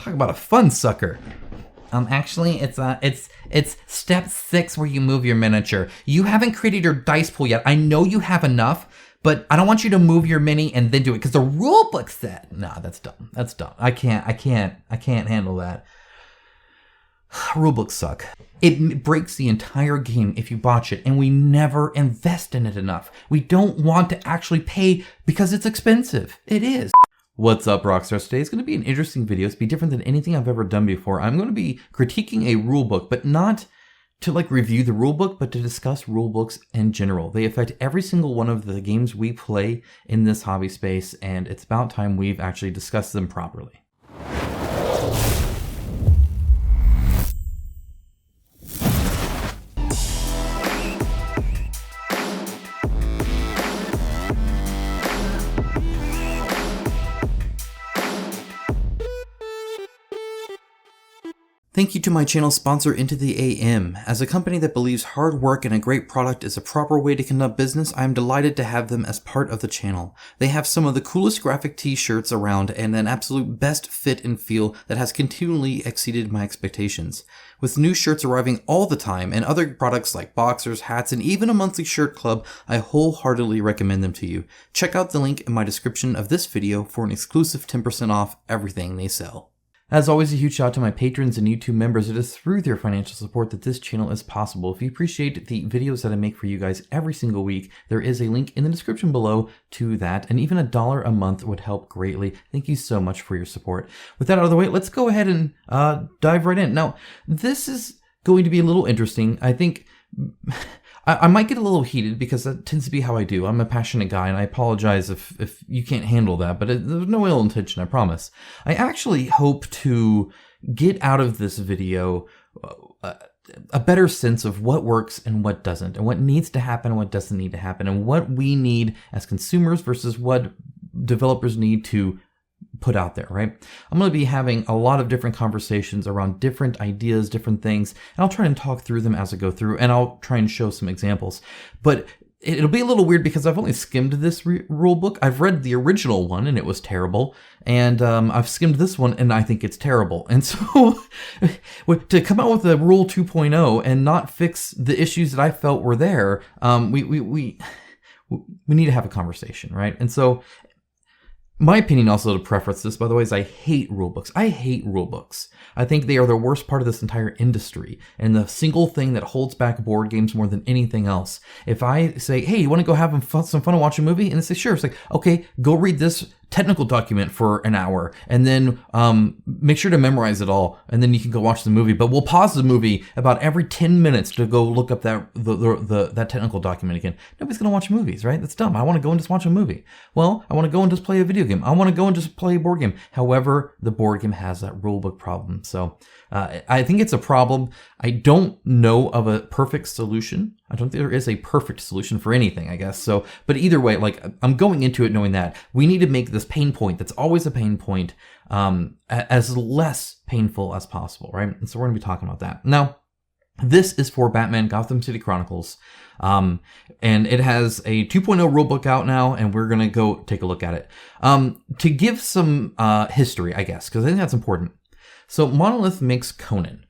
Talk about a fun sucker. Actually, it's step 6 where you move your miniature. You haven't created your dice pool yet. I know you have enough, but I don't want you to move your mini and then do it because the rule book said, nah, that's dumb. That's dumb. I can't handle that. Rulebooks suck. It breaks the entire game if you botch it, and we never invest in it enough. We don't want to actually pay because it's expensive. It is. What's up, Rockstars? Today is going to be an interesting video. It's be different than anything I've ever done before. I'm going to be critiquing a rulebook, but not to review the rulebook, but to discuss rulebooks in general. They affect every single one of the games we play in this hobby space, and it's about time we've actually discussed them properly. Thank you to my channel sponsor, Into the AM. As a company that believes hard work and a great product is a proper way to conduct business, I am delighted to have them as part of the channel. They have some of the coolest graphic t-shirts around and an absolute best fit and feel that has continually exceeded my expectations. With new shirts arriving all the time and other products like boxers, hats, and even a monthly shirt club, I wholeheartedly recommend them to you. Check out the link in my description of this video for an exclusive 10% off everything they sell. As always, a huge shout out to my patrons and YouTube members. It is through their financial support that this channel is possible. If you appreciate the videos that I make for you guys every single week, there is a link in the description below to that, and even $1 a month would help greatly. Thank you so much for your support. With that out of the way, let's go ahead and dive right in. Now, this is going to be a little interesting. I think I might get a little heated because that tends to be how I do. I'm a passionate guy, and I apologize if you can't handle that, but there's no ill intention, I promise. I actually hope to get out of this video a better sense of what works and what doesn't, and what needs to happen and what doesn't need to happen, and what we need as consumers versus what developers need to put out there, right? I'm going to be having a lot of different conversations around different ideas, different things, and I'll try and talk through them as I go through, and I'll try and show some examples. But it'll be a little weird because I've only skimmed this rule book. I've read the original one and it was terrible, and I've skimmed this one and I think it's terrible. And so to come out with a Rule 2.0 and not fix the issues that I felt were there, we need to have a conversation, right? And so my opinion, also to preface this, by the way, is I hate rulebooks. I hate rulebooks. I think they are the worst part of this entire industry and the single thing that holds back board games more than anything else. If I say, hey, you want to go have some fun and watch a movie? And they say, sure. It's like, okay, go read this technical document for an hour and then make sure to memorize it all, and then you can go watch the movie. But we'll pause the movie about every 10 minutes to go look up that technical document again. Nobody's gonna watch movies, right? That's dumb. I want to go and just watch a movie. Well, I want to go and just play a video game. I want to go and just play a board game. However, the board game has that rulebook problem. So I think it's a problem. I don't know of a perfect solution. I don't think there is a perfect solution for anything, I guess. So, but either way, I'm going into it knowing that we need to make this pain point that's always a pain point as less painful as possible, right? And so we're going to be talking about that. Now, this is for Batman Gotham City Chronicles, and it has a 2.0 rulebook out now, and we're going to go take a look at it. To give some history, I guess, because I think that's important. So Monolith makes Conan.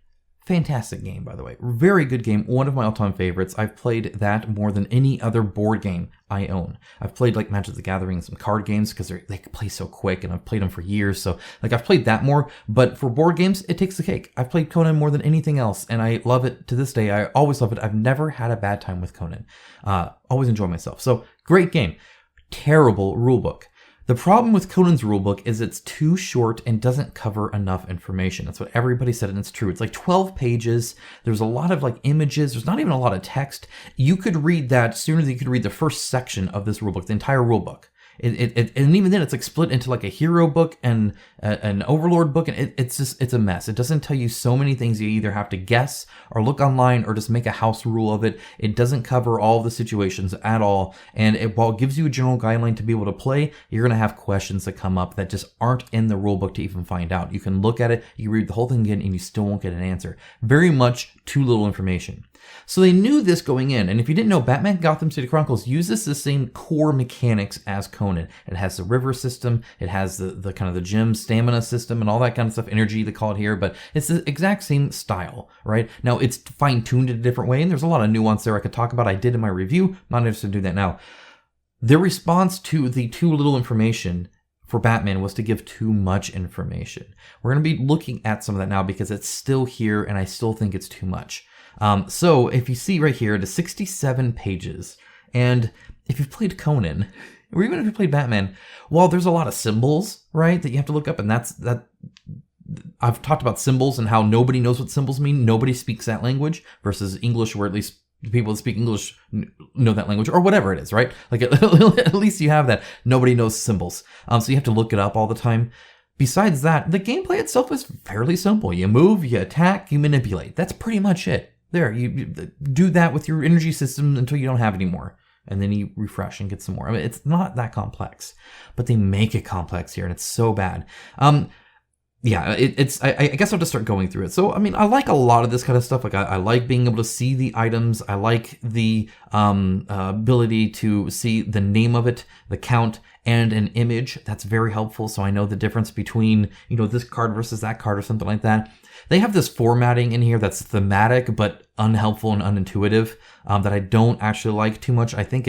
Fantastic game, by the way. Very good game. One of my all-time favorites. I've played that more than any other board game I own. I've played like Magic the Gathering and some card games because they play so quick, and I've played them for years. So I've played that more. But for board games, it takes the cake. I've played Conan more than anything else, and I love it to this day. I always love it. I've never had a bad time with Conan. Always enjoy myself. So great game. Terrible rulebook. The problem with Conan's rulebook is it's too short and doesn't cover enough information. That's what everybody said, and it's true. It's like 12 pages. There's a lot of images. There's not even a lot of text. You could read that sooner than you could read the first section of this rulebook, the entire rulebook. And even then, it's split into a hero book and an overlord book, and it's a mess. It doesn't tell you so many things. You either have to guess or look online or just make a house rule of it. It doesn't cover all the situations at all, and while it gives you a general guideline to be able to play, you're gonna have questions that come up that just aren't in the rule book to even find out. You can look at it, you read the whole thing again, and you still won't get an answer. Very much too little information. So they knew this going in, and if you didn't know, Batman Gotham City Chronicles uses the same core mechanics as Conan. Conan. It has the river system. It has the kind of the gym stamina system and all that kind of stuff, energy they call it here, but it's the exact same style, right? Now it's fine-tuned in a different way, and there's a lot of nuance there I could talk about. I did in my review. I'm not interested in doing that now. Their response to the too little information for Batman was to give too much information. We're going to be looking at some of that now because it's still here and I still think it's too much. So if you see right here, it is 67 pages. And if you've played Conan, or even if you played Batman, while there's a lot of symbols, right, that you have to look up, and that I've talked about symbols and how nobody knows what symbols mean. Nobody speaks that language versus English, where at least the people that speak English know that language, or whatever it is, right? Like at least you have that. Nobody knows symbols. So you have to look it up all the time. Besides that, the gameplay itself is fairly simple. You move, you attack, you manipulate. That's pretty much it. There, you do that with your energy system until you don't have any more. And then you refresh and get some more. I mean, it's not that complex, but they make it complex here, and it's so bad. Yeah, I guess I'll just start going through it. So, I mean, I like a lot of this kind of stuff. Like, I like being able to see the items. I like the ability to see the name of it, the count, and an image. That's very helpful. So I know the difference between, this card versus that card or something like that. They have this formatting in here that's thematic, but unhelpful and unintuitive, that I don't actually like too much. I think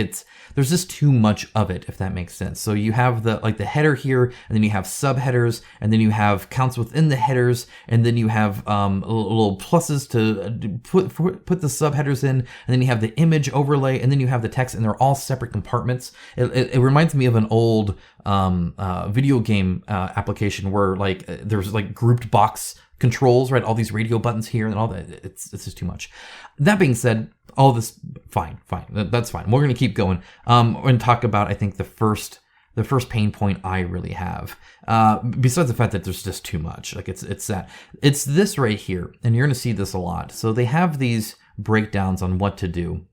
there's just too much of it, if that makes sense. So you have the header here, and then you have subheaders, and then you have counts within the headers, and then you have little pluses to put the subheaders in, and then you have the image overlay, and then you have the text, and they're all separate compartments. It reminds me of an old video game application where there's grouped box controls, right? All these radio buttons here and all that. It's just too much. That being said, all this, fine. That's fine. We're going to keep going. We're going to talk about, I think, the first pain point I really have. Besides the fact that there's just too much. It's this right here, and you're going to see this a lot. So they have these breakdowns on what to do.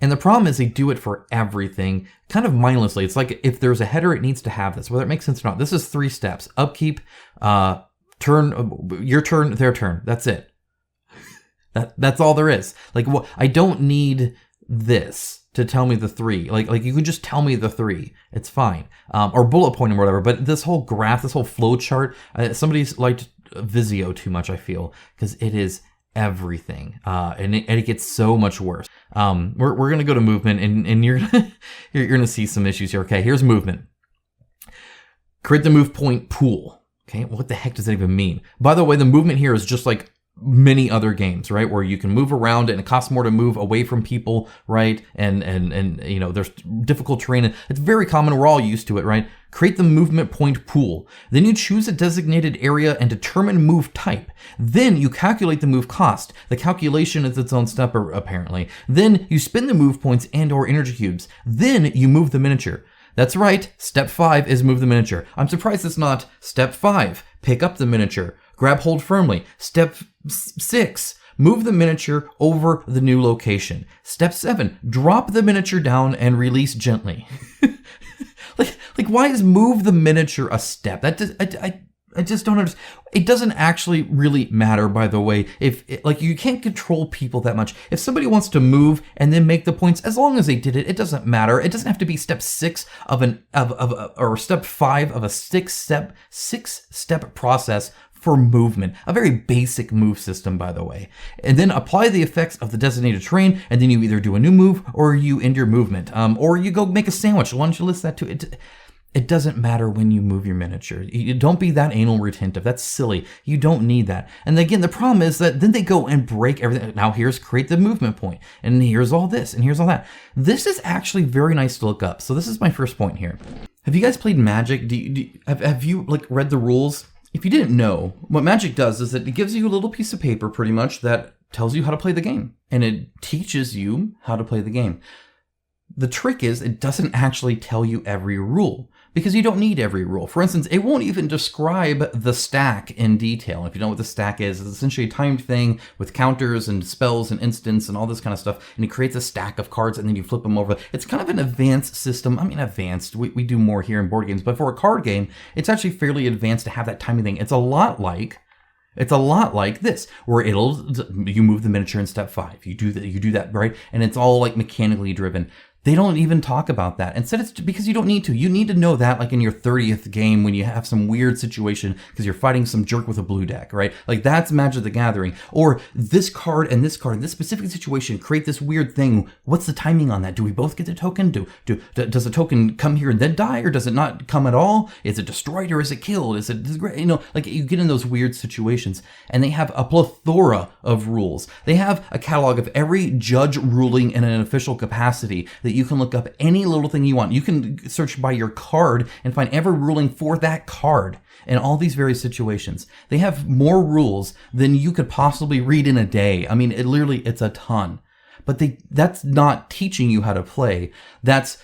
And the problem is they do it for everything kind of mindlessly. It's like if there's a header, it needs to have this, whether it makes sense or not. This is 3 steps: upkeep, turn, your turn, their turn. That's it. That's all there is. I don't need this to tell me the 3. Like you can just tell me the 3. It's fine. Or bullet point or whatever. But this whole graph, this whole flow chart, somebody's liked Visio too much, I feel, because it is everything. And it gets so much worse. We're gonna go to movement, and you're gonna see some issues here. Okay, here's movement. Create the move point pool. Okay, what the heck does that even mean? By the way, the movement here is just like many other games, right? Where you can move around and it costs more to move away from people, right? And there's difficult terrain. It's very common. We're all used to it, right? Create the movement point pool. Then you choose a designated area and determine move type. Then you calculate the move cost. The calculation is its own step, apparently. Then you spin the move points and or energy cubes. Then you move the miniature. That's right, step 5 is move the miniature. I'm surprised it's not step 5, pick up the miniature, grab hold firmly. Step 6, move the miniature over the new location. Step 7, drop the miniature down and release gently. Why is move the miniature a step? I just don't understand. It doesn't actually really matter, by the way. You can't control people that much. If somebody wants to move and then make the points, as long as they did it, it doesn't matter. It doesn't have to be step 6 or step 5 of a 6-step process for movement. A very basic move system, by the way. And then apply the effects of the designated terrain, and then you either do a new move or you end your movement. Or you go make a sandwich. Why don't you list that too? It doesn't matter when you move your miniature. You don't be that anal retentive. That's silly. You don't need that. And again, the problem is that then they go and break everything. Now here's create the movement point, and here's all this, and here's all that. This is actually very nice to look up. So this is my first point here. Have you guys played Magic? Have you read the rules? If you didn't know, what Magic does is that it gives you a little piece of paper pretty much that tells you how to play the game, and it teaches you how to play the game. The trick is it doesn't actually tell you every rule, because you don't need every rule. For instance, it won't even describe the stack in detail. If you know what the stack is, it's essentially a timed thing with counters and spells and instants and all this kind of stuff. And it creates a stack of cards and then you flip them over. It's kind of an advanced system. I mean, advanced. We do more here in board games, but for a card game, it's actually fairly advanced to have that timing thing. It's a lot like this, where you move the miniature in step 5. You do that, right? And it's all mechanically driven. They don't even talk about that. Instead, it's because you don't need to. You need to know that like in your 30th game when you have some weird situation because you're fighting some jerk with a blue deck, right? Like that's Magic the Gathering. Or this card and this card in this specific situation create this weird thing. What's the timing on that? Do we both get the token? Does the token come here and then die, or does it not come at all? Is it destroyed or is it killed? Is it, like you get in those weird situations, and they have a plethora of rules. They have a catalog of every judge ruling in an official capacity that you can look up any little thing you want. You can search by your card and find every ruling for that card in all these various situations. They have more rules than you could possibly read in a day. I mean, it's a ton. But that's not teaching you how to play. That's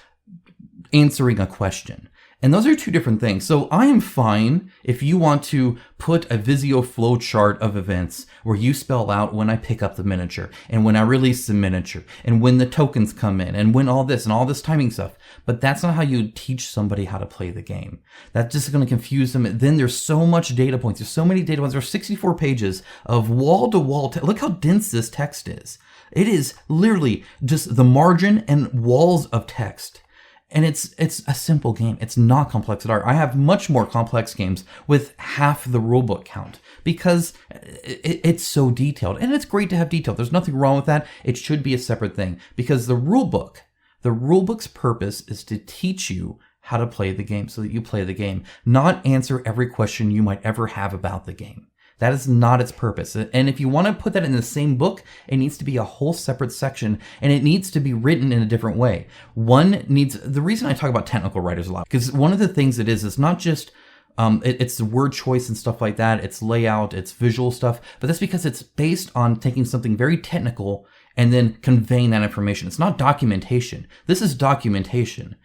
answering a question. And those are two different things. So I am fine if you want to put a Visio flow chart of events where you spell out when I pick up the miniature and when I release the miniature and when the tokens come in and when all this and all this timing stuff. But that's not how you teach somebody how to play the game. That's just going to confuse them. Then there's so much data points. There's so many data points. There's 64 pages of wall-to-wall. Look how dense this text is. It is literally just the margin and walls of text. And it's a simple game. It's not complex at all. I have much more complex games with half the rulebook count because it's so detailed. And it's great to have detail. There's nothing wrong with that. It should be a separate thing because the rulebook's purpose is to teach you how to play the game so that you play the game, not answer every question you might ever have about the game. That is not its purpose. And if you want to put that in the same book, it needs to be a whole separate section, and it needs to be written in a different way. The reason I talk about technical writers a lot, because one of the things it is, it's not just, it's the word choice and stuff like that, it's layout, it's visual stuff, but that's because it's based on taking something very technical and then conveying that information. It's not documentation. This is documentation.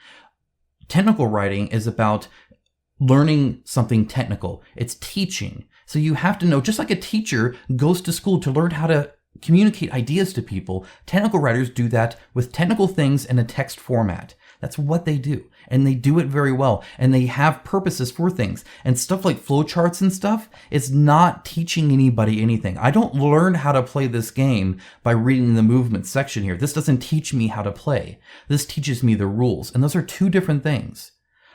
Technical writing is about learning something technical. It's teaching. So you have to know, just like a teacher goes to school to learn how to communicate ideas to people, technical writers do that with technical things in a text format. That's what they do. And they do it very well. And they have purposes for things. And stuff like flowcharts and stuff is not teaching anybody anything. I don't learn how to play this game by reading the movement section here. This doesn't teach me how to play. This teaches me the rules. And those are two different things.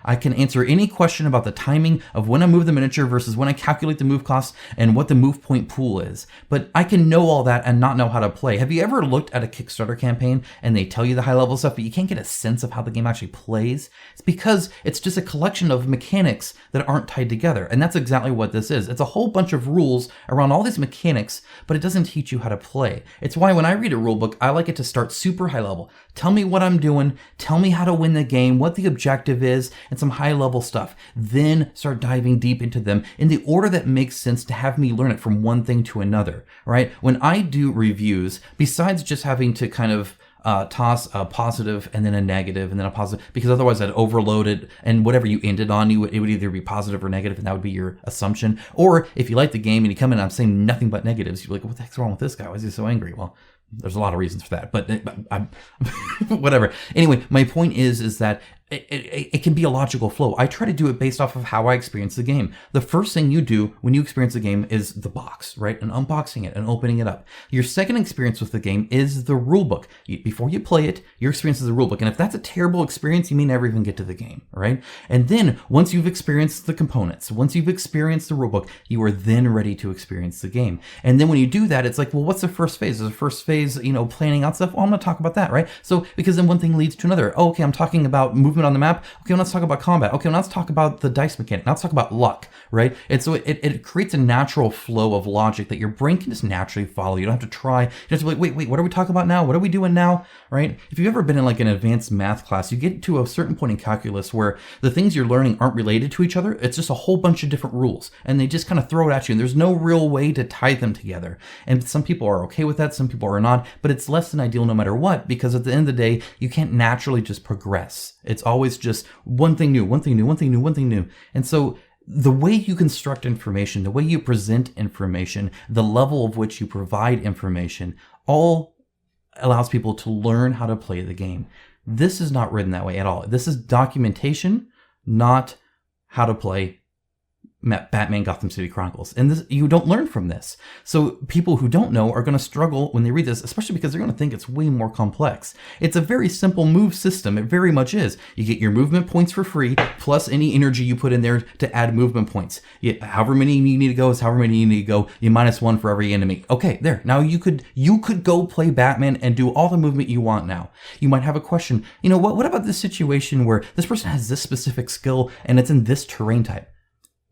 I can answer any question about the timing of when I move the miniature versus when I calculate the move cost and what the move point pool is. But I can know all that and not know how to play. Have you ever looked at a Kickstarter campaign and they tell you the high level stuff, but you can't get a sense of how the game actually plays? It's because it's just a collection of mechanics that aren't tied together. And that's exactly what this is. It's a whole bunch of rules around all these mechanics, but it doesn't teach you how to play. It's why when I read a rule book, I like it to start super high level. Tell me what I'm doing. Tell me how to win the game, what the objective is, and some high level stuff. Then start diving deep into them in the order that makes sense to have me learn it from one thing to another, right? When I do reviews, besides just having to kind of toss a positive and then a negative and then a positive, because otherwise I'd overload it, and whatever you ended on, it would either be positive or negative, and that would be your assumption. Or if you like the game and you come in and I'm saying nothing but negatives, you're like, what the heck's wrong with this guy? Why is he so angry? Well, there's a lot of reasons for that, but I'm whatever. Anyway, my point is that it can be a logical flow. I try to do it based off of how I experience the game. The first thing you do when you experience the game is the box, right? And unboxing it and opening it up. Your second experience with the game is the rulebook. Before you play it, your experience is the rulebook. And if that's a terrible experience, you may never even get to the game, right? And then once you've experienced the components, once you've experienced the rulebook, you are then ready to experience the game. And then when you do that, it's like, well, what's the first phase? Is the first phase, planning out stuff? Well, I'm going to talk about that, right? So, because then one thing leads to another. Oh, okay, I'm talking about movement on the map. Okay, well, let's talk about combat. Okay, well, let's talk about the dice mechanic. Now let's talk about luck, right? And so it creates a natural flow of logic that your brain can just naturally follow. You don't have to try. You just have to be like, wait, what are we talking about now? What are we doing now, right? If you've ever been in like an advanced math class, you get to a certain point in calculus where the things you're learning aren't related to each other. It's just a whole bunch of different rules, and they just kind of throw it at you, and there's no real way to tie them together. And some people are okay with that, some people are not, but it's less than ideal no matter what, because at the end of the day, you can't naturally just progress. It's always just one thing new, one thing new, one thing new, one thing new. And so the way you construct information, the way you present information, the level of which you provide information, all allows people to learn how to play the game. This is not written that way at all. This is documentation, not how to play Batman Gotham City Chronicles. And this, you don't learn from this. So people who don't know are going to struggle when they read this, especially because they're going to think it's way more complex. It's a very simple move system. It very much is. You get your movement points for free, plus any energy you put in there to add movement points. However many you need to go is however many you need to go. You -1 for every enemy. Okay, there. Now you could go play Batman and do all the movement you want now. You might have a question. What about this situation where this person has this specific skill and it's in this terrain type?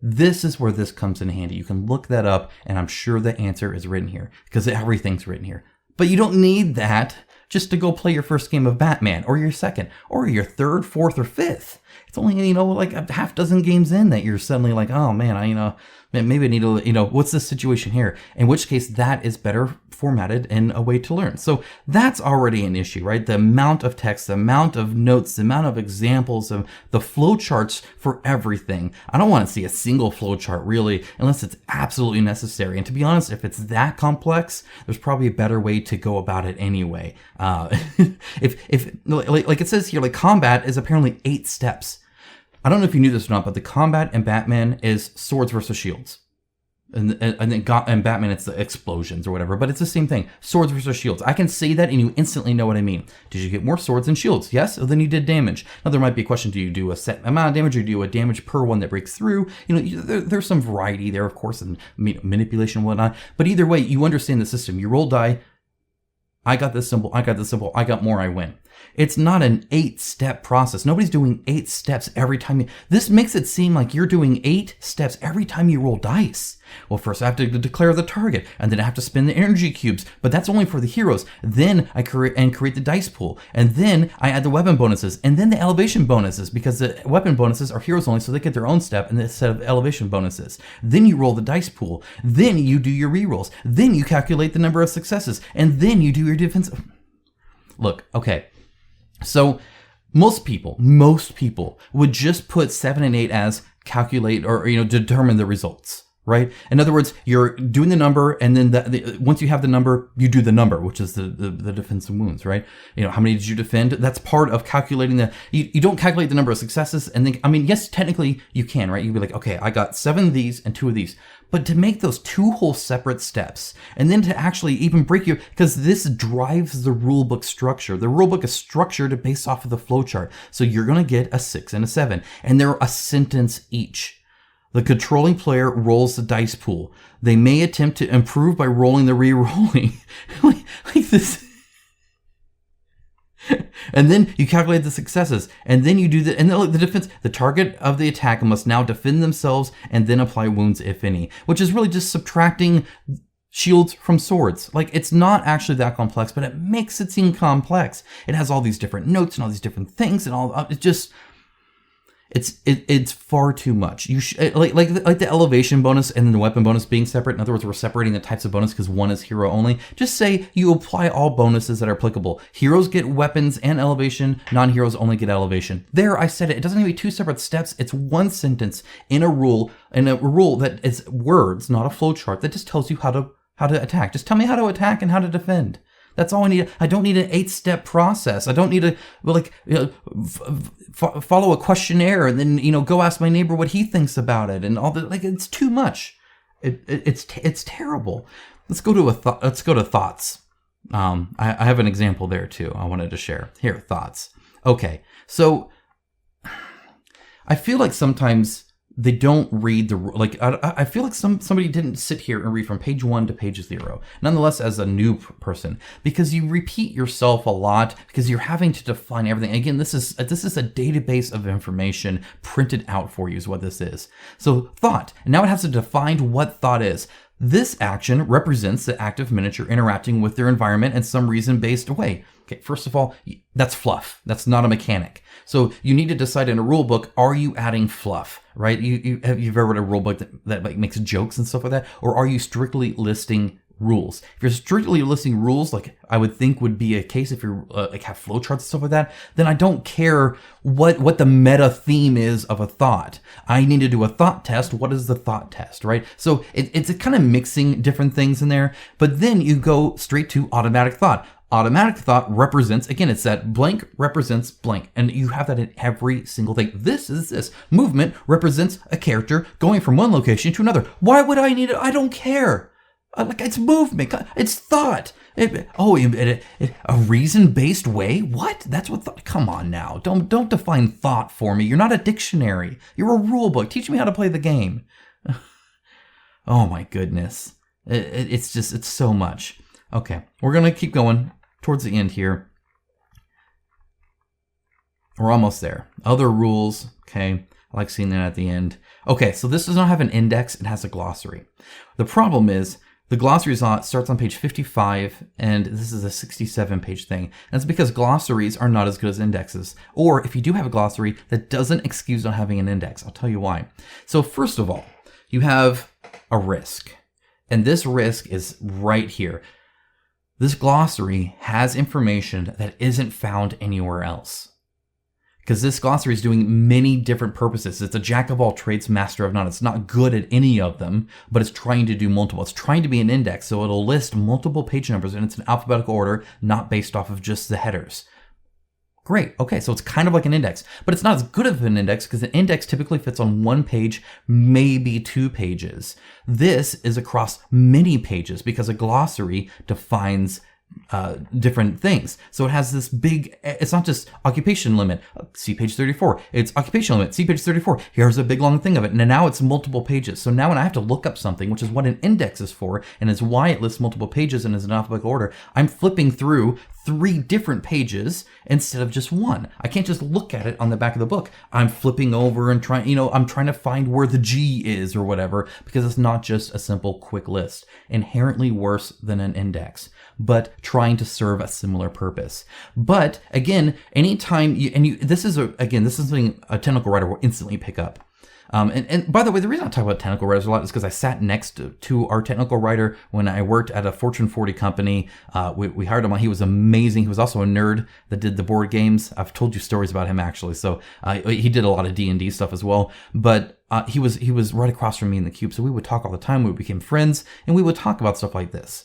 This is where this comes in handy. You can look that up, and I'm sure the answer is written here, because everything's written here. But you don't need that just to go play your first game of Batman, or your second, or your third, fourth, or fifth. It's only, like a half dozen games in that you're suddenly like, oh man, maybe I need to, what's the situation here? In which case, that is better formatted in a way to learn. So that's already an issue, right? The amount of text, the amount of notes, the amount of examples, of the flowcharts for everything. I don't want to see a single flowchart really, unless it's absolutely necessary. And to be honest, if it's that complex, there's probably a better way to go about it anyway. If like it says here, like combat is apparently 8 steps. I don't know if you knew this or not, but the combat in Batman is swords versus shields. And Batman, it's the explosions or whatever, but it's the same thing. Swords versus shields. I can say that and you instantly know what I mean. Did you get more swords than shields? Yes? Well, then you did damage. Now there might be a question, do you do a set amount of damage or do you do a damage per one that breaks through? There's some variety there, of course, and manipulation and whatnot. But either way, you understand the system. You roll die. I got this symbol, I got more, I win. It's not an 8-step process. Nobody's doing 8 steps every time this makes it seem like you're doing 8 steps every time you roll dice. Well, first I have to declare the target, and then I have to spin the energy cubes, but that's only for the heroes. Then I create the dice pool, and then I add the weapon bonuses, and then the elevation bonuses, because the weapon bonuses are heroes only, so they get their own step and a set of elevation bonuses. Then you roll the dice pool, then you do your rerolls, then you calculate the number of successes, and then you do your defense. Look, okay. So most people would just put 7 and 8 as calculate or determine the results, right? In other words, you're doing the number, and then once you have the number, you do the number, which is the defense and wounds, right? How many did you defend? That's part of calculating you don't calculate the number of successes and then, yes, technically you can, right? You'd be like, okay, I got 7 of these and 2 of these. But to make those 2 whole separate steps, and then to actually even break because this drives the rulebook structure. The rulebook is structured based off of the flowchart. So you're going to get a 6 and a 7, and they're a sentence each. The controlling player rolls the dice pool. They may attempt to improve by rolling the re-rolling. like this. And then you calculate the successes, and then you do the defense. The target of the attack must now defend themselves and then apply wounds, if any, which is really just subtracting shields from swords. Like, it's not actually that complex, but it makes it seem complex. It has all these different notes and all these different things and all. It's far too much. You like the elevation bonus and then the weapon bonus being separate. In other words, we're separating the types of bonus because one is hero only. Just say you apply all bonuses that are applicable. Heroes get weapons and elevation. Non-heroes only get elevation. There, I said it. It doesn't need to be 2 separate steps. It's one sentence in a rule that is words, not a flowchart, that just tells you how to attack. Just tell me how to attack and how to defend. That's all I need. I don't need an 8-step process. I don't need to follow a questionnaire and then go ask my neighbor what he thinks about it and all that. Like, it's too much. It's terrible. Let's go to thoughts. I have an example there too. I wanted to share here. Thoughts. Okay, so I feel like sometimes they don't read I feel like somebody didn't sit here and read from page 1 to page 0, nonetheless, as a new person, because you repeat yourself a lot because you're having to define everything. Again, this is a database of information printed out for you is what this is. So thought, and now it has to define what thought is. This action represents the active miniature interacting with their environment in some reason-based way. Okay, first of all, that's fluff. That's not a mechanic. So you need to decide in a rule book, are you adding fluff, right? You've ever read a rule book that like makes jokes and stuff like that? Or are you strictly listing rules? If you're strictly listing rules, like I would think would be a case if you're have flowcharts and stuff like that, then I don't care what the meta theme is of a thought. I need to do a thought test. What is the thought test, right? So it's a kind of mixing different things in there, but then you go straight to automatic thought. Automatic thought represents, again, it's that blank represents blank. And you have that in every single thing. This is this. Movement represents a character going from one location to another. Why would I need it? I don't care. Like, it's movement. It's thought. A reason-based way? What? That's what thought. Come on now. Don't define thought for me. You're not a dictionary. You're a rule book. Teach me how to play the game. Oh my goodness. It's so much. Okay, we're going to keep going towards the end here. We're almost there. Other rules. Okay, I like seeing that at the end. Okay, so this does not have an index. It has a glossary. The problem is the glossary starts on page 55, and this is a 67-page thing. That's because glossaries are not as good as indexes. Or if you do have a glossary, that doesn't excuse not having an index. I'll tell you why. So first of all, you have a risk. And this risk is right here. This glossary has information that isn't found anywhere else. Because this glossary is doing many different purposes. It's a jack of all trades, master of none. It's not good at any of them, but it's trying to do multiple. It's trying to be an index, so it'll list multiple page numbers, and it's in alphabetical order, not based off of just the headers. Great. Okay, so it's kind of like an index, but it's not as good of an index because an index typically fits on one page, maybe 2 pages. This is across many pages because a glossary defines different things. So it has this big, it's not just occupation limit, see page 34. It's occupation limit, see page 34. Here's a big long thing of it. And now it's multiple pages. So now when I have to look up something, which is what an index is for, and is why it lists multiple pages and is in alphabetical order, I'm flipping through 3 different pages instead of just one. I can't just look at it on the back of the book. I'm flipping over and I'm trying to find where the G is or whatever, because it's not just a simple quick list. Inherently worse than an index, but trying to serve a similar purpose. But again, anytime this is something a technical writer will instantly pick up. And by the way, the reason I talk about technical writers a lot is because I sat next to our technical writer when I worked at a Fortune 40 company. We hired him on. He was amazing. He was also a nerd that did the board games. I've told you stories about him actually. So he did a lot of D&D stuff as well. But he was right across from me in the cube. So we would talk all the time. We became friends, and we would talk about stuff like this.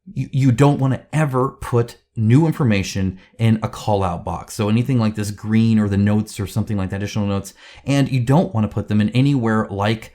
You don't want to ever put new information in a call-out box. So anything like this green or the notes or something like that, additional notes, and you don't want to put them in anywhere like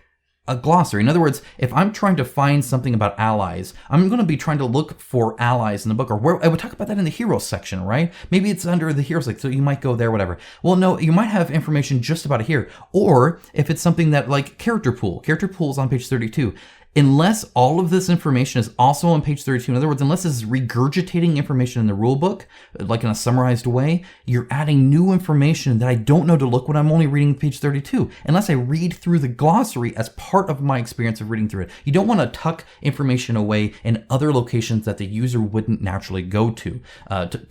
a glossary. In other words, if I'm trying to find something about allies, I'm going to be trying to look for allies in the book, or where I would talk about that in the heroes section, right? Maybe it's under the heroes, like, so you might go there, whatever. Well, no, you might have information just about it here. Or if it's something that like character pool is on page 32. Unless all of this information is also on page 32, in other words, unless it's regurgitating information in the rule book, like in a summarized way, you're adding new information that I don't know to look when I'm only reading page 32, unless I read through the glossary as part of my experience of reading through it. You don't want to tuck information away in other locations that the user wouldn't naturally go to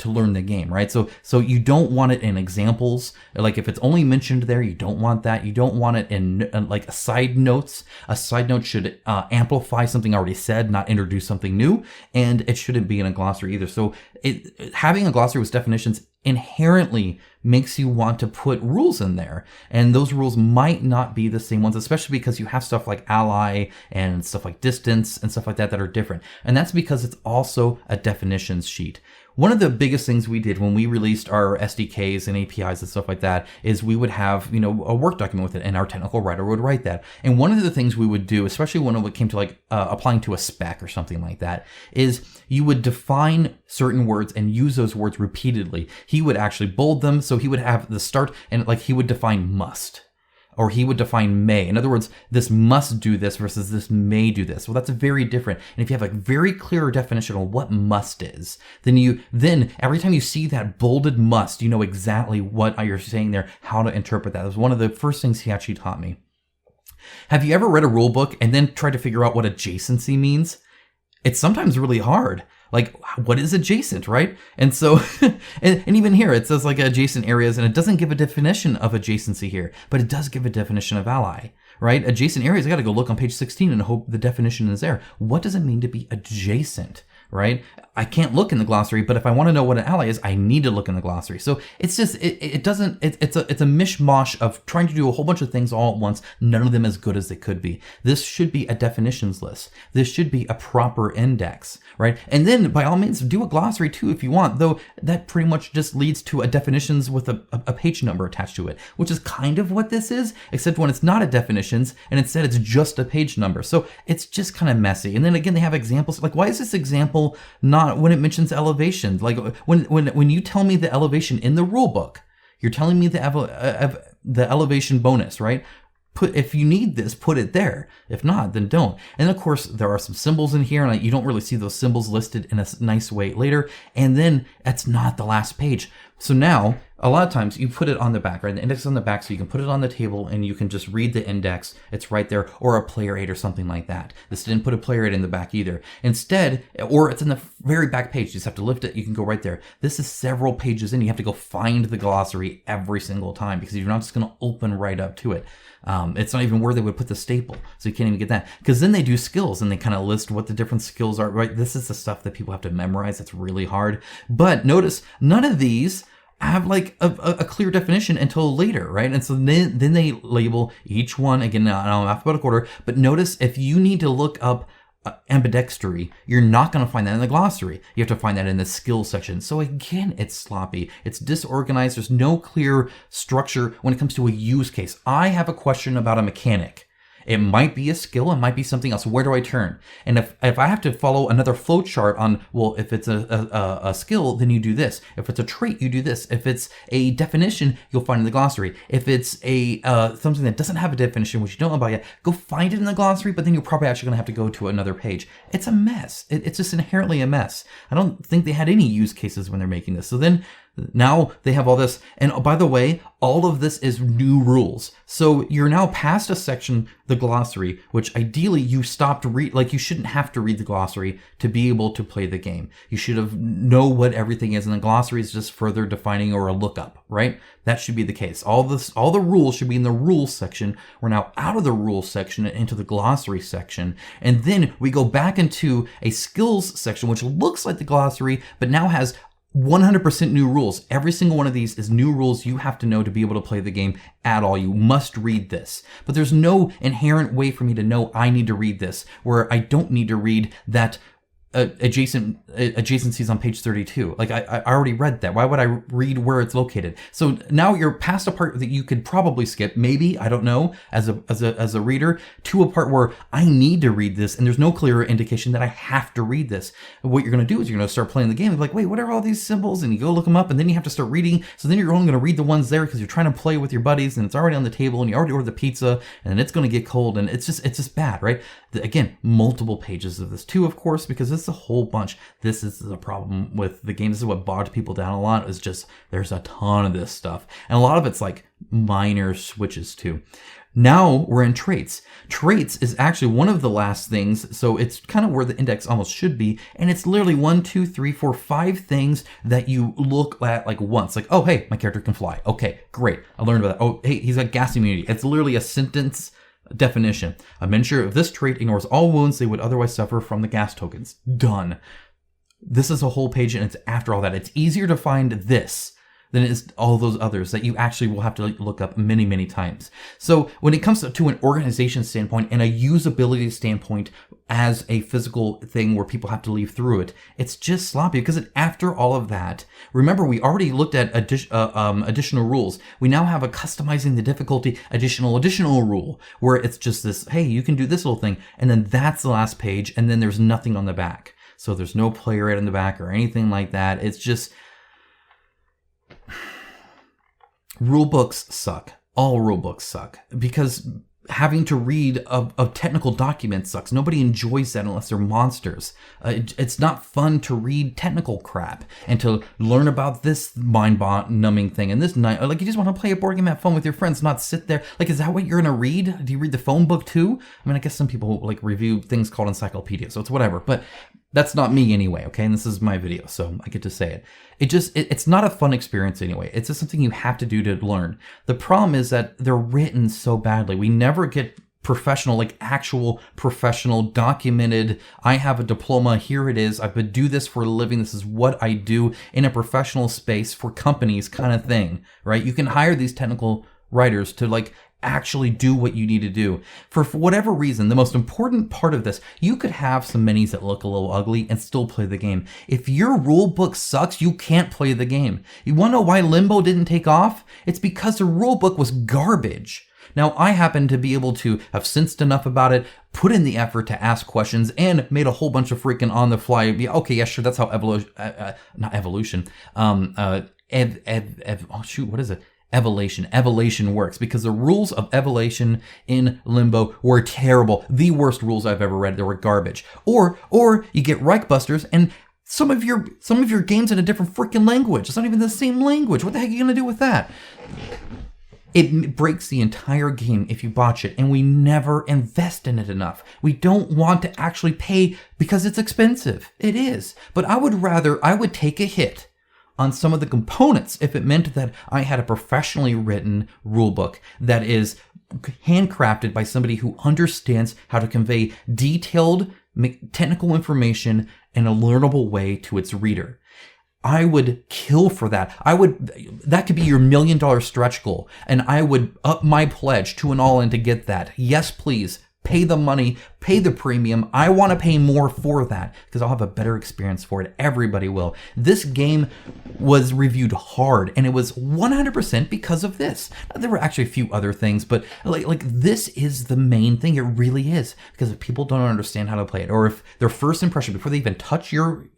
learn the game, right? So you don't want it in examples. Like if it's only mentioned there, you don't want that. You don't want it in like side notes. A side note should amplify something already said, not introduce something new, and it shouldn't be in a glossary either. So having a glossary with definitions inherently makes you want to put rules in there, and those rules might not be the same ones, especially because you have stuff like ally and stuff like distance and stuff like that are different, and that's because it's also a definitions sheet. One of the biggest things we did when we released our SDKs and APIs and stuff like that is we would have, a work document with it, and our technical writer would write that. And one of the things we would do, especially when it came to like applying to a spec or something like that, is you would define certain words and use those words repeatedly. He would actually bold them, so he would have the start, and like he would define must. Or he would define may. In other words, this must do this versus this may do this. Well, that's very different. And if you have a very clear definition of what must is, then every time you see that bolded must, you know exactly what you're saying there, how to interpret that. It was one of the first things he actually taught me. Have you ever read a rule book and then tried to figure out what adjacency means? It's sometimes really hard. Like, what is adjacent, right? And so, and even here, it says like adjacent areas, and it doesn't give a definition of adjacency here, but it does give a definition of ally, right? Adjacent areas, I got to go look on page 16 and hope the definition is there. What does it mean to be adjacent, right? I can't look in the glossary, but if I want to know what an ally is, I need to look in the glossary. So it's just, it's a mishmash of trying to do a whole bunch of things all at once, none of them as good as they could be. This should be a definitions list. This should be a proper index, right? And then by all means, do a glossary too if you want, though that pretty much just leads to a definitions with a page number attached to it, which is kind of what this is, except when it's not a definitions and instead it's just a page number. So it's just kind of messy. And then again, they have examples. Like, why is this example not when it mentions elevation? Like when you tell me the elevation in the rule book, you're telling me the elevation bonus, right? If you need this, put it there. If not, then don't. And of course, there are some symbols in here, and you don't really see those symbols listed in a nice way later. And then that's not the last page. So now, a lot of times you put it on the back, right? The index is on the back, so you can put it on the table and you can just read the index. It's right there, or a player aid or something like that. This didn't put a player aid in the back either. Instead, or it's in the very back page. You just have to lift it. You can go right there. This is several pages in. You have to go find the glossary every single time because you're not just going to open right up to it. It's not even where they would put the staple, so you can't even get that. Because then they do skills and they kind of list what the different skills are, right? This is the stuff that people have to memorize. It's really hard. But notice, none of these have like a clear definition until later, right? And so then they label each one, again, not in alphabetical order, but notice if you need to look up ambidextery, you're not going to find that in the glossary. You have to find that in the skills section. So again, it's sloppy. It's disorganized. There's no clear structure when it comes to a use case. I have a question about a mechanic. It might be a skill, it might be something else. Where do I turn? And if I have to follow another flow chart on, well, if it's a skill, then you do this. If it's a trait, you do this. If it's a definition, you'll find it in the glossary. If it's a something that doesn't have a definition, which you don't know about yet, go find it in the glossary, but then you're probably actually going to have to go to another page. It's a mess. It's just inherently a mess. I don't think they had any use cases when they're making this. So then now they have all this. And by the way, all of this is new rules. So you're now past a section, the glossary, which ideally you stopped like you shouldn't have to read the glossary to be able to play the game. You should have know what everything is. And the glossary is just further defining or a lookup, right? That should be the case. All the rules should be in the rules section. We're now out of the rules section and into the glossary section. And then we go back into a skills section, which looks like the glossary, but now has 100% new rules. Every single one of these is new rules you have to know to be able to play the game at all. You must read this. But there's no inherent way for me to know I need to read this, where I don't need to read that adjacencies on page 32. Like I already read that. Why would I read where it's located? So now you're past a part that you could probably skip, maybe, I don't know, as a reader, to a part where I need to read this and there's no clear indication that I have to read this. What you're going to do is you're going to start playing the game. You're like, wait, what are all these symbols? And you go look them up and then you have to start reading. So then you're only going to read the ones there because you're trying to play with your buddies and it's already on the table and you already ordered the pizza and it's going to get cold and it's just bad, right? Again, multiple pages of this too, of course, because it's a whole bunch. This is the problem with the game. This is what bogged people down a lot, is just there's a ton of this stuff. And a lot of it's like minor switches too. Now we're in traits. Traits is actually one of the last things, so it's kind of where the index almost should be. And it's literally 1, 2, 3, 4, 5 things that you look at like once. Like, oh, hey, my character can fly. Okay, great. I learned about that. Oh, hey, he's got gas immunity. It's literally a sentence definition. A miniature of this trait ignores all wounds they would otherwise suffer from the gas tokens. Done. This is a whole page and it's after all that. It's easier to find this than it is all those others that you actually will have to look up many, many times. So when it comes to an organization standpoint and a usability standpoint as a physical thing where people have to leaf through it, it's just sloppy because after all of that, remember we already looked at additional rules. We now have a customizing the difficulty additional rule where it's just this, hey, you can do this little thing. And then that's the last page. And then there's nothing on the back. So there's no player aid on the back or anything like that. It's just, rule books suck. All rule books suck because having to read a technical document sucks. Nobody enjoys that unless they're monsters. It's not fun to read technical crap and to learn about this mind-numbing thing and this night. Like, you just want to play a board game, have fun with your friends, not sit there. Like, is that what you're going to read? Do you read the phone book too? I mean, I guess some people like review things called encyclopedia, so it's whatever. But that's not me anyway, okay? And this is my video, so I get to say it. It's not a fun experience anyway. It's just something you have to do to learn. The problem is that they're written so badly. We never get professional, like actual professional, documented, I have a diploma, here it is, I would do this for a living, this is what I do in a professional space for companies kind of thing, right? You can hire these technical writers to like actually do what you need to do. For whatever reason, the most important part of this, you could have some minis that look a little ugly and still play the game. If your rule book sucks, you can't play the game. You want to know why Limbo didn't take off? It's because the rule book was garbage. Now, I happen to be able to have sensed enough about it, put in the effort to ask questions, and made a whole bunch of freaking on the fly. Okay, yeah, sure, that's how Evolution works, because the rules of evolution in Limbo were terrible. The worst rules I've ever read. They were garbage. Or you get Reichbusters and some of your games in a different freaking language. It's not even the same language. What the heck are you gonna do with that? It breaks the entire game if you botch it, and we never invest in it enough. We don't want to actually pay because it's expensive. It is. But I would take a hit on some of the components if it meant that I had a professionally written rulebook that is handcrafted by somebody who understands how to convey detailed technical information in a learnable way to its reader. I would kill for that. That could be your $1 million stretch goal, and I would up my pledge to an all-in to get that. Yes, please. Pay the money, pay the premium. I want to pay more for that because I'll have a better experience for it. Everybody will. This game was reviewed hard, and it was 100% because of this. There were actually a few other things, but like this is the main thing. It really is, because if people don't understand how to play it, or if their first impression before they even touch your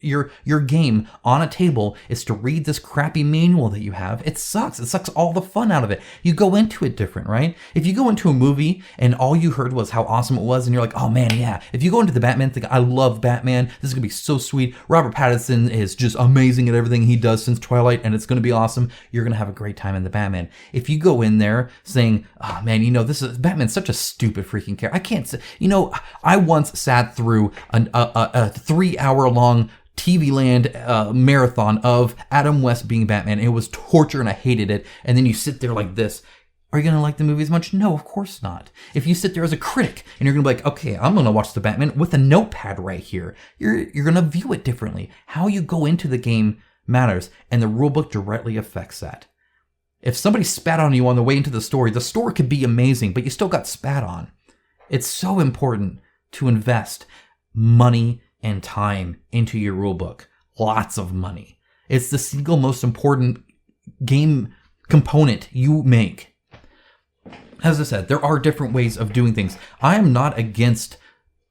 game on a table is to read this crappy manual that you have, it sucks. It sucks all the fun out of it. You go into it different, right? If you go into a movie and all you heard was how awesome it was, and you're like, oh man, yeah. If you go into the Batman thing, I love Batman, this is gonna be so sweet. Robert Pattinson is just amazing at everything he does since Twilight, and it's gonna be awesome. You're gonna have a great time in the Batman. If you go in there saying, oh man, Batman's such a stupid freaking character. I can't say, I once sat through a 3-hour long TV Land marathon of Adam West being Batman. It was torture and I hated it. And then you sit there like this. Are you going to like the movie as much? No, of course not. If you sit there as a critic and you're going to be like, okay, I'm going to watch the Batman with a notepad right here, you're going to view it differently. How you go into the game matters, and the rulebook directly affects that. If somebody spat on you on the way into the story could be amazing, but you still got spat on. It's so important to invest money and time into your rulebook. Lots of money. It's the single most important game component you make. As I said, there are different ways of doing things. I am not against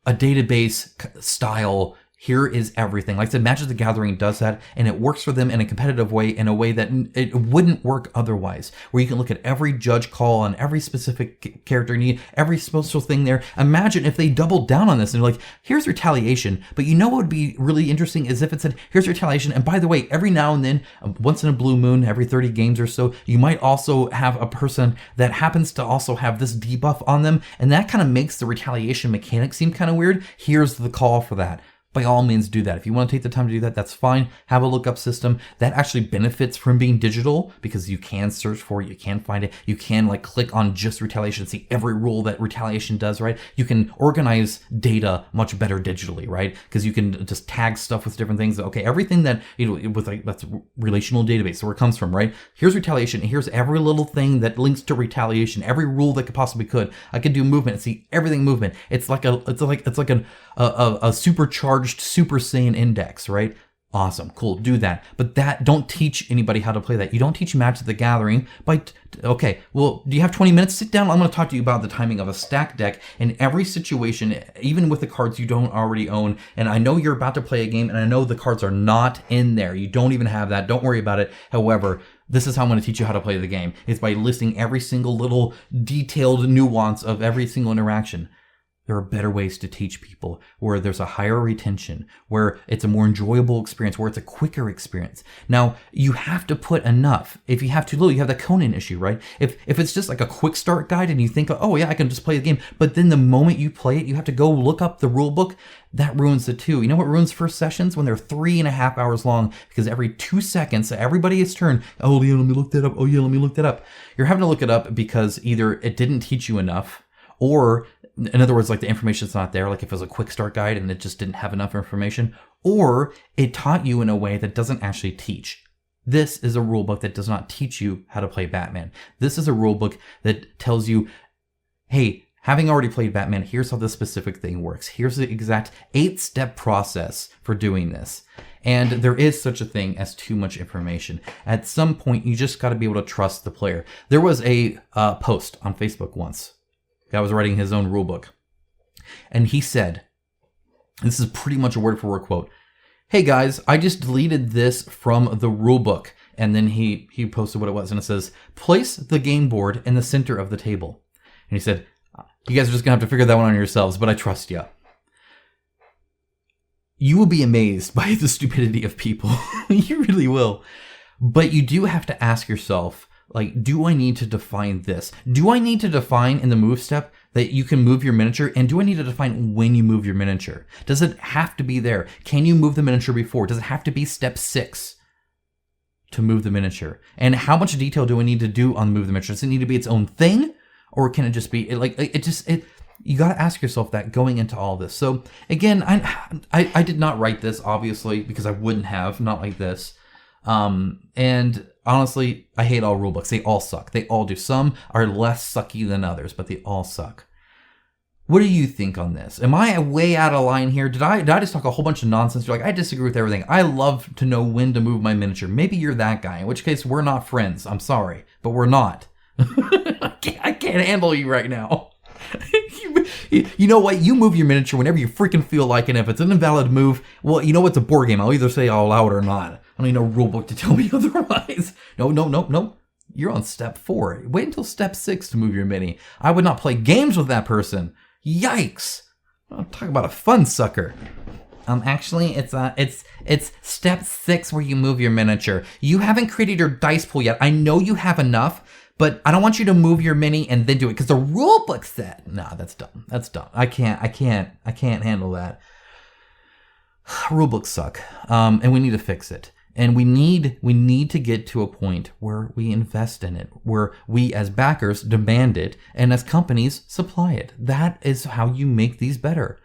a database style. Here is everything. Like I said, Magic the Gathering does that, and it works for them in a competitive way, in a way that it wouldn't work otherwise, where you can look at every judge call on every specific character need, every special thing there. Imagine if they doubled down on this and they're like, here's retaliation. But you know what would be really interesting is if it said, here's retaliation, and by the way, every now and then, once in a blue moon, every 30 games or so, you might also have a person that happens to also have this debuff on them, and that kind of makes the retaliation mechanic seem kind of weird. Here's the call for that. By all means, do that. If you want to take the time to do that, that's fine. Have a lookup system. That actually benefits from being digital, because you can search for it, you can find it, you can click on just retaliation, see every rule that retaliation does, right? You can organize data much better digitally, right? Because you can just tag stuff with different things. Okay, everything that, that's relational database, so where it comes from, right? Here's retaliation, and here's every little thing that links to retaliation, every rule that could. I could do movement and see everything movement. It's like a supercharged Super Saiyan index, right? Awesome, cool, do that. But don't teach anybody how to play that. You don't teach Magic the Gathering okay, well, do you have 20 minutes? Sit down, I'm going to talk to you about the timing of a stack deck in every situation, even with the cards you don't already own. And I know you're about to play a game, and I know the cards are not in there. You don't even have that. Don't worry about it. However, this is how I'm going to teach you how to play the game. It's by listing every single little detailed nuance of every single interaction. There are better ways to teach people, where there's a higher retention, where it's a more enjoyable experience, where it's a quicker experience. Now, you have to put enough. If you have too little, you have the Conan issue, right? If it's just like a quick start guide and you think, oh yeah, I can just play the game, but then the moment you play it, you have to go look up the rule book, that ruins it too. You know what ruins first sessions? When they're 3.5 hours long, because every 2 seconds, everybody is turned, oh yeah, let me look that up. Oh yeah, let me look that up. You're having to look it up because either it didn't teach you enough, or in other words, like the information's not there, like if it was a quick start guide and it just didn't have enough information, or it taught you in a way that doesn't actually teach. This is a rule book that does not teach you how to play Batman. This is a rule book that tells you, hey, having already played Batman, here's how this specific thing works. Here's the exact 8-step process for doing this. And there is such a thing as too much information. At some point, you just got to be able to trust the player. There was a post on Facebook once. Guy was writing his own rule book. And he said, this is pretty much a word for word quote, "Hey guys, I just deleted this from the rule book." And then he posted what it was. And it says, "Place the game board in the center of the table." And he said, "You guys are just going to have to figure that one on yourselves, but I trust you." You will be amazed by the stupidity of people. You really will. But you do have to ask yourself, like, do I need to define this? Do I need to define in the move step that you can move your miniature? And do I need to define when you move your miniature? Does it have to be there? Can you move the miniature before? Does it have to be step 6 to move the miniature? And how much detail do I need to do on move the miniature? Does it need to be its own thing? Or can it just be you got to ask yourself that going into all this. So again, I did not write this, obviously, because I wouldn't have, not like this. And honestly, I hate all rule books. They all suck. They all do. Some are less sucky than others, but they all suck. What do you think on this? Am I way out of line here? Did I just talk a whole bunch of nonsense? You're like, I disagree with everything. I love to know when to move my miniature. Maybe you're that guy, in which case we're not friends. I'm sorry, but we're not. I can't handle you right now. You know what? You move your miniature whenever you freaking feel like it. And if it's an invalid move, well, you know it's a board game. I'll either say I'll allow it or not. I don't need no rule book to tell me otherwise. No. You're on step 4. Wait until step 6 to move your mini. I would not play games with that person. Yikes! I'm talking about a fun sucker. Actually, it's step 6 where you move your miniature. You haven't created your dice pool yet. I know you have enough, but I don't want you to move your mini and then do it because the rule book said. Nah, that's dumb. That's dumb. I can't handle that. Rule books suck, and we need to fix it. And we need to get to a point where we invest in it, where we as backers demand it, and as companies supply it. That is how you make these better.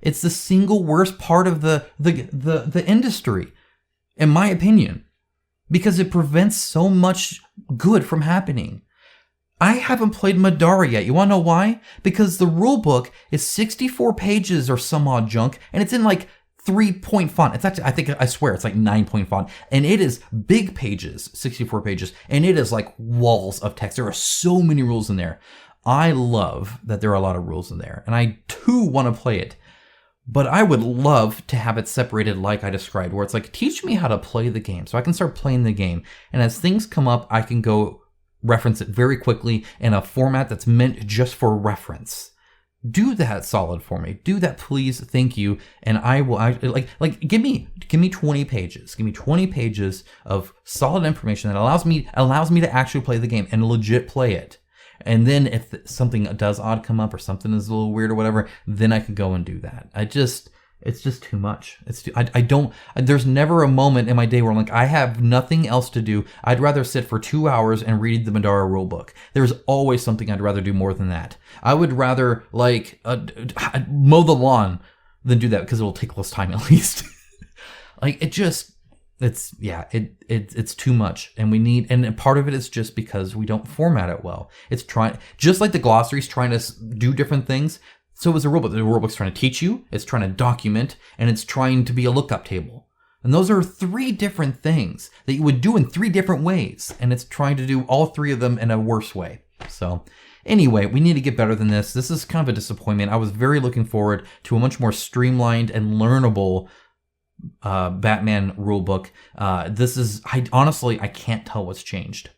It's the single worst part of the industry, in my opinion, because it prevents so much good from happening. I haven't played Madara yet. You want to know why? Because the rule book is 64 pages or some odd junk, and it's in like 3-point font. It's actually, I swear it's like 9-point font. And it is big pages, 64 pages. And it is like walls of text. There are so many rules in there. I love that there are a lot of rules in there. And I too want to play it. But I would love to have it separated like I described, where it's like, teach me how to play the game so I can start playing the game. And as things come up, I can go reference it very quickly in a format that's meant just for reference. Do that solid for me. Do that, please. Thank you. And I will give me 20 pages. Give me 20 pages of solid information that allows me to actually play the game and legit play it. And then if something does odd come up or something is a little weird or whatever, then I can go and do that. It's just too much. There's never a moment in my day where I'm like, I have nothing else to do. I'd rather sit for 2 hours and read the Madara rulebook. There's always something I'd rather do more than that. I would rather mow the lawn than do that because it'll take less time at least. It's too much, and part of it is just because we don't format it well. It's just like the glossary's trying to do different things. So is a rulebook. The rulebook's trying to teach you, it's trying to document, and it's trying to be a lookup table. And those are 3 different things that you would do in 3 different ways, and it's trying to do all 3 of them in a worse way. So anyway, we need to get better than this. This is kind of a disappointment. I was very looking forward to a much more streamlined and learnable Batman rulebook. I can't tell what's changed.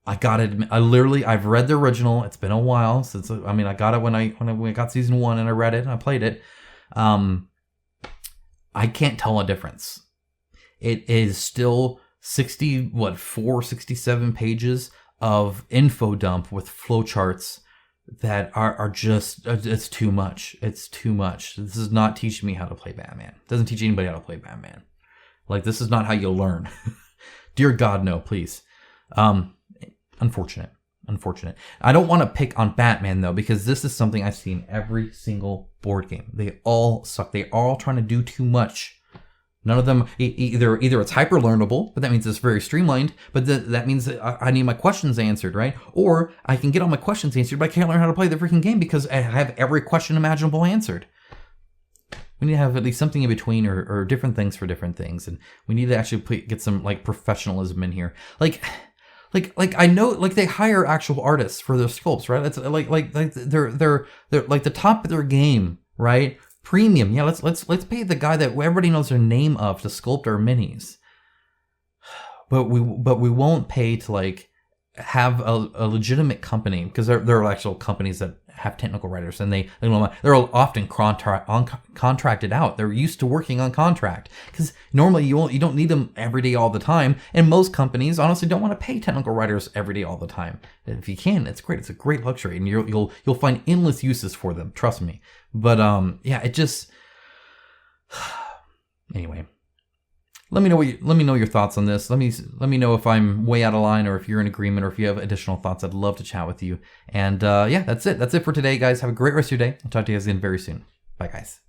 I gotta admit, I've read the original. It's been a while since, I got it when I got season 1 and I read it and I played it. I can't tell a difference. It is still 67 pages of info dump with flowcharts that are just, it's too much. It's too much. This is not teaching me how to play Batman. It doesn't teach anybody how to play Batman. This is not how you learn. Dear God, no, please. Unfortunate. Unfortunate. I don't want to pick on Batman though, because this is something I've seen every single board game. They all suck. They are all trying to do too much. None of them, either it's hyper learnable, but that means it's very streamlined, but that means that I need my questions answered, right? Or I can get all my questions answered, but I can't learn how to play the freaking game because I have every question imaginable answered. We need to have at least something in between or different things for different things. And we need to actually get some like professionalism in here. Like I know, like they hire actual artists for their sculpts, right? It's like they're like the top of their game, right? Premium. Yeah, let's pay the guy that everybody knows their name of to sculpt our minis. But we won't pay to like have a legitimate company, because there are actual companies that have technical writers, and they're often contracted out. They're used to working on contract, because normally you don't need them every day all the time, and most companies honestly don't want to pay technical writers every day all the time. If you can, it's great. It's a great luxury, and you'll find endless uses for them. Trust me. But yeah, it just anyway. Let me know your thoughts on this. Let me know if I'm way out of line or if you're in agreement or if you have additional thoughts. I'd love to chat with you. And yeah, that's it. That's it for today, guys. Have a great rest of your day. I'll talk to you guys again very soon. Bye, guys.